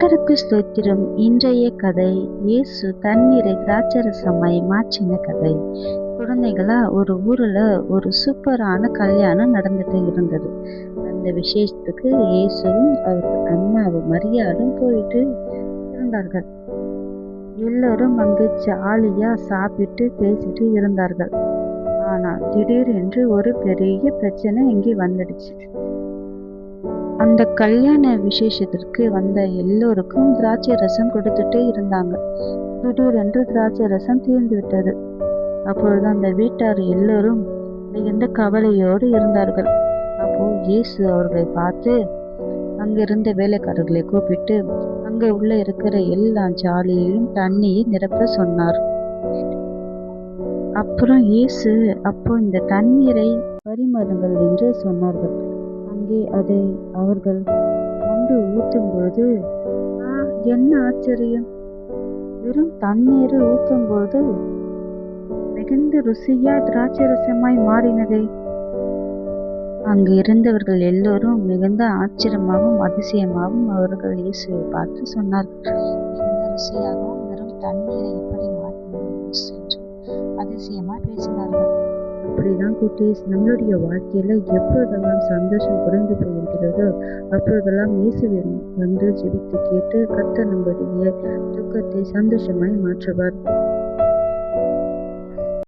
கர்த்தருக்கு ஸ்தோத்திரம். இன்றைய கதை இயேசு தண்ணீரை திராட்சரசமாய் மாற்றின கதை. குழந்தைகளா, ஒரு ஊர்ல ஒரு சூப்பரான கல்யாணம் நடந்துட்டு இருந்தது. அந்த விசேஷத்துக்கு இயேசுவும் அவர் அம்மாவும் மரியாளும் போயிட்டு இருந்தார்கள். எல்லோரும் அங்கு ஜாலியா சாப்பிட்டு பேசிட்டு இருந்தார்கள். ஆனால் திடீரென்று ஒரு பெரிய பிரச்சனை இங்கே வந்துடுச்சு. அந்த கல்யாண விசேஷத்திற்கு வந்த எல்லோருக்கும் திராட்சை ரசம் கொடுத்துட்டே இருந்தாங்க. திடீரென்று திராட்சை ரசம் தீர்ந்து விட்டது. அப்பொழுது அந்த வீட்டார் எல்லோரும் மிகுந்த கவலையோடு இருந்தார்கள். அப்போ இயேசு அவர்களை பார்த்து அங்கிருந்த வேலைக்காரர்களை கூப்பிட்டு அங்க உள்ள இருக்கிற எல்லா ஜாலியையும் தண்ணியை நிரப்ப சொன்னார். அப்புறம் இயேசு இந்த தண்ணீரை பரிமாறுங்கள் என்று சொன்னார்கள். அங்கே அதை அவர்கள் கொண்டு ஊற்றும் பொழுது என்ன ஆச்சரியம்! வெறும் தண்ணீரை ஊற்றும் பொழுது மிகுந்த ருசியா திராட்சை ரசமாய் மாறினதே! அங்கு இருந்தவர்கள் எல்லோரும் மிகுந்த ஆச்சரியமாகவும் அதிசயமாகவும் அவர்கள் இயேசுவை பார்த்து சொன்னார்கள். மிகுந்த ருசியாகவும் வெறும் தண்ணீரை எப்படி மாற்றினது இயேசு என்று அதிசயமா பேசினார்கள். அப்படிதான் குட்டீஸ், நம்மளுடைய வாழ்க்கையில எப்பொழுதெல்லாம் சந்தோஷம் குறைந்து போயிருக்கிறதோ அப்பொழுதெல்லாம் இயேசுவிடம் வந்து ஜெபித்து கேட்டு கர்த்தர் நம்முடைய துக்கத்தை சந்தோஷமாய் மாற்றுவார்.